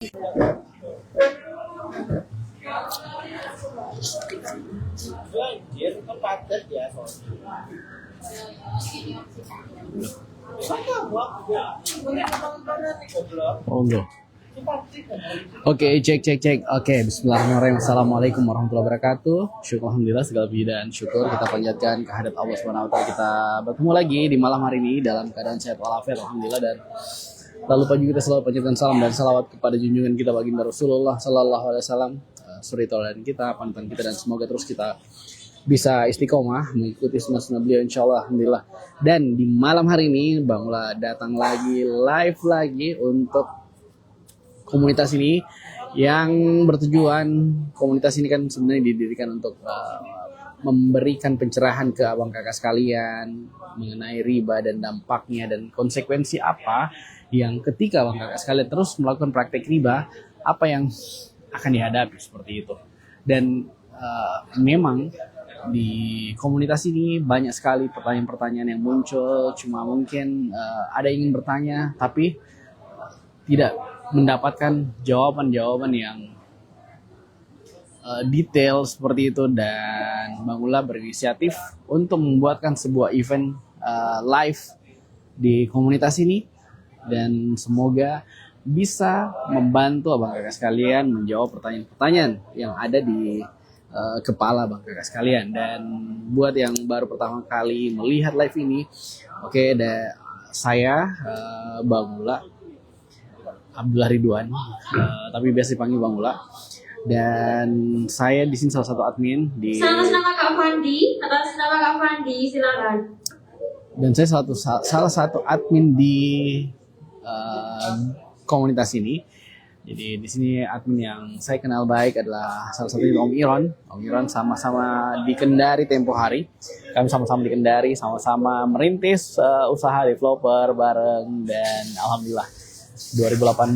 Oh enggak. Oke, cek. Oke, bismillahirrahmanirrahim. Assalamualaikum warahmatullahi wabarakatuh. Syukur alhamdulillah segala puji dan syukur kita panjatkan kehadirat Allah Subhanahu wa taala. Kita bertemu lagi di malam hari ini dalam keadaan sehat walafiat alhamdulillah, dan tak lupa juga kita selalu panjatkan salam dan salawat kepada junjungan kita baginda Rasulullah sallallahu alaihi wasallam, suri tauladan kita, panutan kita, dan semoga terus kita bisa istiqomah mengikuti sunnah beliau insyaallah alhamdulillah. Dan di malam hari ini Bang Ula datang lagi live lagi untuk komunitas ini yang bertujuan, komunitas ini kan sebenarnya didirikan untuk memberikan pencerahan ke abang kakak sekalian mengenai riba dan dampaknya dan konsekuensi apa yang ketika abang kakak sekalian terus melakukan praktek riba, apa yang akan dihadapi seperti itu. Dan memang di komunitas ini banyak sekali pertanyaan-pertanyaan yang muncul, cuma mungkin ada yang ingin bertanya tapi tidak mendapatkan jawaban-jawaban yang detail seperti itu, dan Bang Ula berinisiatif untuk membuatkan sebuah event live di komunitas ini, dan semoga bisa membantu abang kakak sekalian menjawab pertanyaan-pertanyaan yang ada di kepala abang kakak sekalian. Dan buat yang baru pertama kali melihat live ini, oke, saya Bang Ula Abdullah Ridwan, tapi biasa dipanggil Bang Ula. Dan saya di sini salah satu admin di. Atas nama Kak Fandi, silakan. Dan saya salah satu admin di komunitas ini. Jadi di sini admin yang saya kenal baik adalah salah satunya Om Iron. Om Iron sama-sama di Kendari tempo hari. Kami sama-sama di Kendari, sama-sama merintis usaha developer bareng, dan alhamdulillah 2018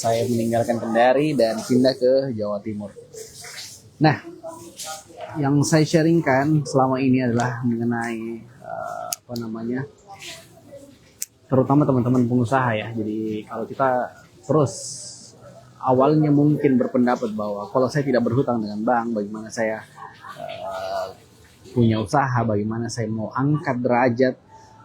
saya meninggalkan Kendari dan pindah ke Jawa Timur. Nah, yang saya sharingkan selama ini adalah mengenai terutama teman-teman pengusaha ya. Jadi kalau kita terus awalnya mungkin berpendapat bahwa kalau saya tidak berhutang dengan bank, bagaimana saya punya usaha, bagaimana saya mau angkat derajat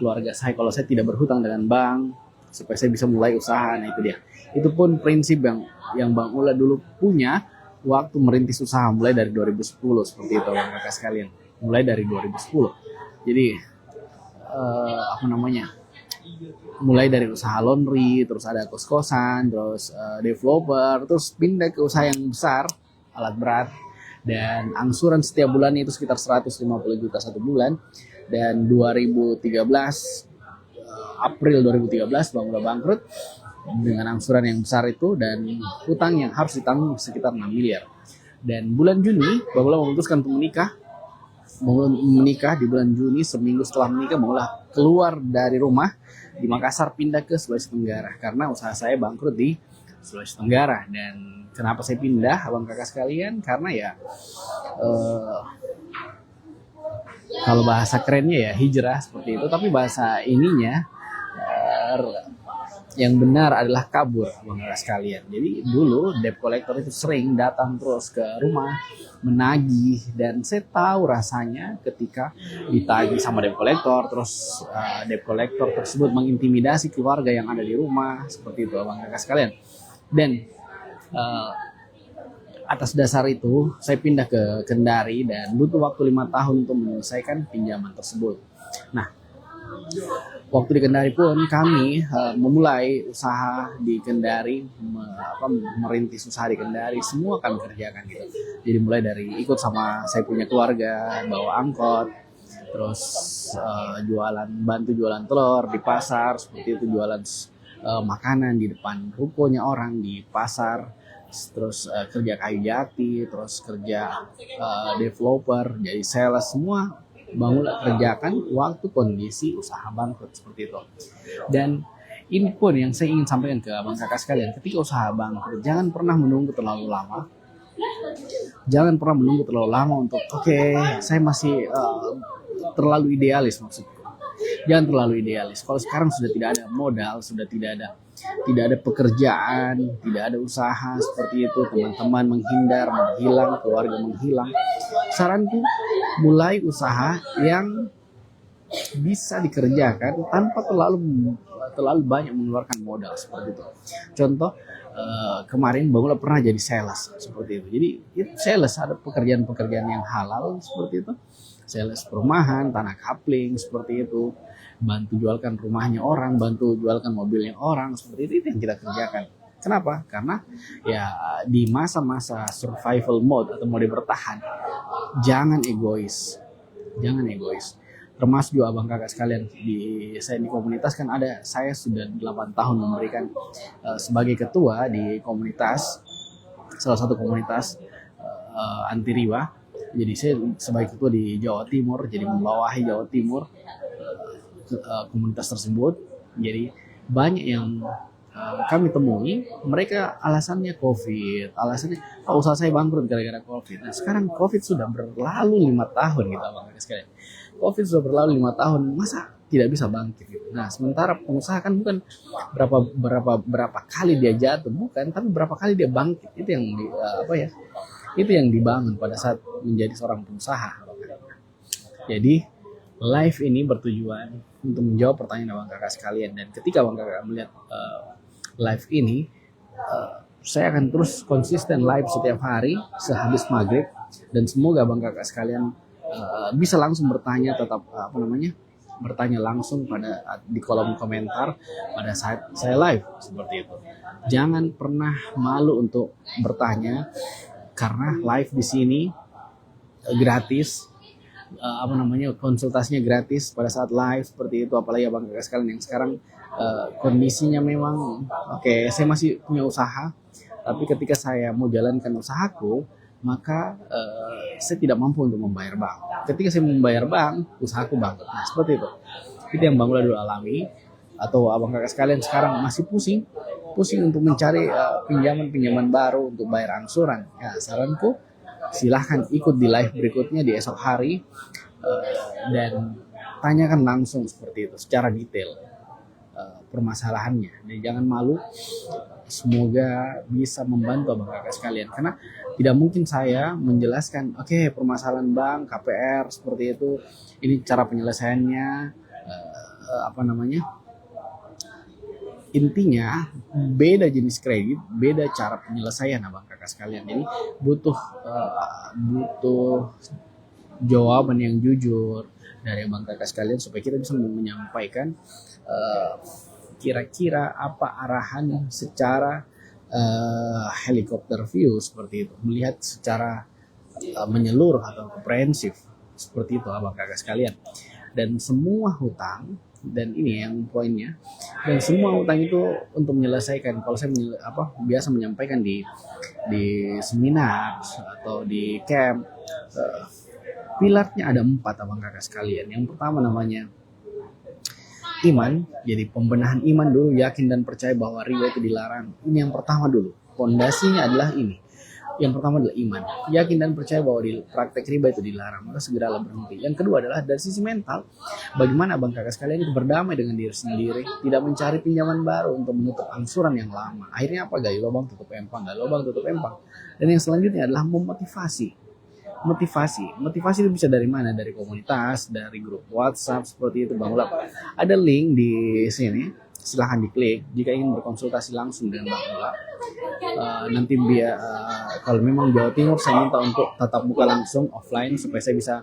keluarga saya kalau saya tidak berhutang dengan bank supaya saya bisa mulai usaha. Nah itu dia. Itu pun prinsip yang Bang Ula dulu punya waktu merintis usaha mulai dari 2010 seperti itu Bang kakak sekalian. Mulai dari 2010. Jadi mulai dari usaha laundry, terus ada kos-kosan, terus developer, terus pindah ke usaha yang besar, alat berat, dan angsuran setiap bulannya itu sekitar 150 juta satu bulan. Dan 2013 April 2013 Bang Ula bangkrut dengan angsuran yang besar itu dan hutang yang harus ditanggung sekitar 6 miliar. Dan bulan Juni Bang Ula memutuskan untuk menikah. Bang Ula menikah di bulan Juni, seminggu setelah menikah Bang Ula keluar dari rumah di Makassar pindah ke Sulawesi Tenggara karena usaha saya bangkrut di Sulawesi Tenggara. Dan kenapa saya pindah abang kakak sekalian? Karena ya kalau bahasa kerennya ya hijrah seperti itu, tapi bahasa ininya yang benar adalah kabur abang kakak sekalian. Jadi dulu debt collector itu sering datang terus ke rumah menagih, dan saya tahu rasanya ketika ditagih sama debt collector, terus debt collector tersebut mengintimidasi keluarga yang ada di rumah seperti itu abang kakak sekalian. Dan atas dasar itu saya pindah ke Kendari dan butuh waktu 5 tahun untuk menyelesaikan pinjaman tersebut. Nah, waktu di Kendari pun kami memulai usaha di Kendari, merintis usaha di Kendari, semua kami kerjakan gitu. Jadi mulai dari ikut sama saya punya keluarga, bawa angkot, terus bantu jualan telur di pasar, seperti itu, jualan makanan di depan rukonya orang di pasar, terus kerja kayu jati, terus kerja developer, jadi sales, semua Bang Ula kerjakan waktu kondisi usaha bangkrut seperti itu. Dan ini pun yang saya ingin sampaikan ke abang kakak sekalian, ketika usaha bangkrut jangan pernah menunggu terlalu lama. Jangan pernah menunggu terlalu lama untuk saya masih terlalu idealis maksudku. Jangan terlalu idealis. Kalau sekarang sudah tidak ada modal, sudah tidak ada tidak ada pekerjaan, tidak ada usaha seperti itu, teman-teman menghindar, menghilang, keluarga menghilang. Saranku, mulai usaha yang bisa dikerjakan tanpa terlalu banyak mengeluarkan modal seperti itu. Contoh, kemarin Bangula pernah jadi sales seperti itu. Jadi sales, ada pekerjaan-pekerjaan yang halal seperti itu. Sales perumahan, tanah kapling seperti itu. Bantu jualkan rumahnya orang, bantu jualkan mobilnya orang, seperti itu yang kita kerjakan. Kenapa? Karena ya di masa-masa survival mode atau mode bertahan, jangan egois. Jangan egois. Termasuk juga abang kakak sekalian, saya di komunitas kan ada, saya sudah 8 tahun memberikan sebagai ketua di komunitas, salah satu komunitas anti riba. Jadi saya sebagai ketua di Jawa Timur, jadi membawahi Jawa Timur komunitas tersebut. Jadi banyak yang kami temui, mereka alasannya COVID, alasannya usaha saya bangkrut gara-gara COVID. Nah sekarang COVID sudah berlalu 5 tahun gitu abang sekalian. COVID sudah berlalu 5 tahun, masa tidak bisa bangkit gitu. Nah sementara pengusaha kan bukan berapa kali dia jatuh, bukan, tapi berapa kali dia bangkit. Itu yang itu yang dibangun pada saat menjadi seorang pengusaha. Jadi live ini bertujuan untuk menjawab pertanyaan abang kakak sekalian, dan ketika abang kakak melihat live ini, saya akan terus konsisten live setiap hari sehabis maghrib, dan semoga abang kakak sekalian bisa langsung bertanya, bertanya langsung di kolom komentar pada saat saya live seperti itu. Jangan pernah malu untuk bertanya, karena live di sini gratis. Konsultasinya gratis pada saat live seperti itu. Apalagi abang kakak sekalian yang sekarang kondisinya memang saya masih punya usaha, tapi ketika saya mau jalankan usahaku, maka saya tidak mampu untuk membayar bank. Ketika saya membayar bank, usahaku bangkrut. Nah seperti itu yang Bang Ula dulu alami, atau abang kakak sekalian sekarang masih pusing untuk mencari pinjaman baru untuk bayar angsuran. Ya saranku, silahkan ikut di live berikutnya di esok hari, dan tanyakan langsung seperti itu secara detail permasalahannya, dan jangan malu. Semoga bisa membantu abang kakak sekalian, karena tidak mungkin saya menjelaskan permasalahan bank, KPR seperti itu, ini cara penyelesaiannya, intinya beda jenis kredit, beda cara penyelesaian abang kakak sekalian. Jadi butuh jawaban yang jujur dari abang kakak sekalian, supaya kita bisa menyampaikan kira-kira apa arahan secara helikopter view seperti itu, melihat secara menyeluruh atau komprehensif seperti itu abang kakak sekalian. Dan semua hutang, dan ini yang poinnya, dan semua hutang itu untuk menyelesaikan, kalau saya biasa menyampaikan di seminar atau di camp, pilarnya ada 4 abang kakak sekalian. Yang pertama namanya iman. Jadi pembenahan iman dulu, yakin dan percaya bahwa riba itu dilarang. Ini yang pertama dulu, fondasinya adalah ini. Yang pertama adalah iman, yakin dan percaya bahwa di praktek riba itu dilarang, maka segeralah berhenti. Yang kedua adalah dari sisi mental, bagaimana abang kakak sekalian itu berdamai dengan diri sendiri, tidak mencari pinjaman baru untuk menutup angsuran yang lama. Akhirnya apa? Gali lubang tutup empang, gali lubang tutup empang. Dan yang selanjutnya adalah memotivasi. Motivasi itu bisa dari mana? Dari komunitas, dari grup WhatsApp seperti itu Bang Ula. Ada link di sini, silahkan diklik jika ingin berkonsultasi langsung dengan Bang Ula. Nanti kalau memang Jawa Timur, saya minta untuk tatap muka langsung offline, supaya saya bisa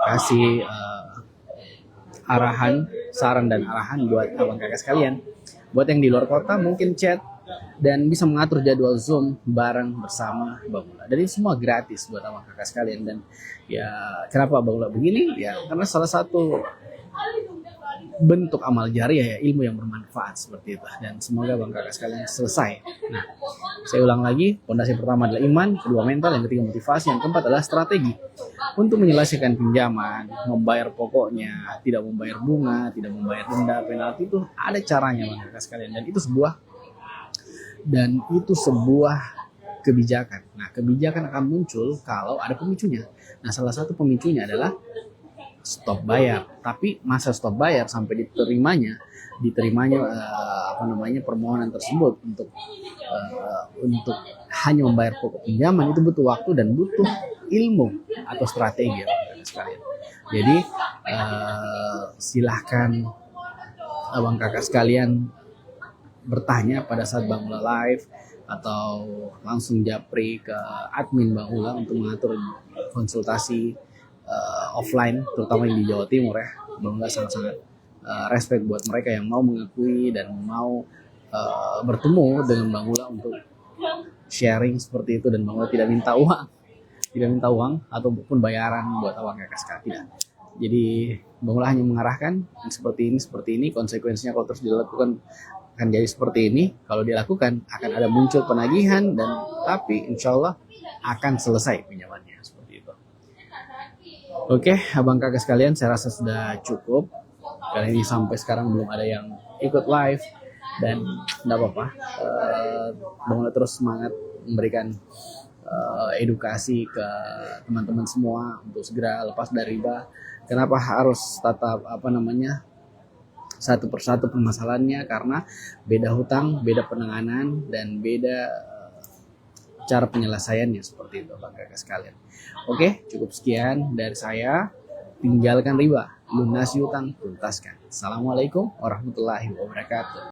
kasih arahan, saran dan arahan buat abang kakak sekalian. Buat yang di luar kota mungkin chat dan bisa mengatur jadwal Zoom bareng bersama Bang Ula. Dan ini semua gratis buat abang kakak sekalian. Dan ya kenapa Bang Ula begini? Ya karena salah satu bentuk amal jariah, ya ilmu yang bermanfaat seperti itu. Dan semoga abang kakak sekalian selesai. Nah, saya ulang lagi, fondasi pertama adalah iman, kedua mental, yang ketiga motivasi, yang keempat adalah strategi untuk menyelesaikan pinjaman, membayar pokoknya, tidak membayar bunga, tidak membayar denda, penalti. Itu ada caranya abang kakak sekalian, dan itu sebuah kebijakan. Nah, kebijakan akan muncul kalau ada pemicunya. Nah, salah satu pemicunya adalah stop bayar. Tapi masa stop bayar sampai diterimanya permohonan tersebut untuk hanya membayar pokok pinjaman itu butuh waktu dan butuh ilmu atau strategi ya Bapak sekalian. Jadi silahkan abang kakak sekalian bertanya pada saat Bang Ula live atau langsung japri ke admin Bang Ula untuk mengatur konsultasi offline, terutama yang di Jawa Timur ya. Bang Ula sangat-sangat respect buat mereka yang mau mengakui dan mau bertemu dengan Bang Ula untuk sharing seperti itu, dan Bang Ula tidak minta uang ataupun bayaran buat abang kakak sekalian. Jadi Bang Ula hanya mengarahkan seperti ini, konsekuensinya kalau terus dilakukan akan jadi seperti ini. Kalau dilakukan akan ada muncul penagihan, dan tapi insya Allah akan selesai pinjamannya seperti itu. Oke, abang kakak sekalian, saya rasa sudah cukup. Kali ini sampai sekarang belum ada yang ikut live, dan tidak apa-apa. Bang Ula terus semangat memberikan edukasi ke teman-teman semua untuk segera lepas dari riba. Kenapa harus tetap satu persatu permasalahannya? Karena beda hutang, beda penanganan, dan beda cara penyelesaiannya seperti itu Bang kakak sekalian. Oke, cukup sekian dari saya. Tinggalkan riba, lunasi hutang, tuntaskan. Assalamualaikum warahmatullahi wabarakatuh.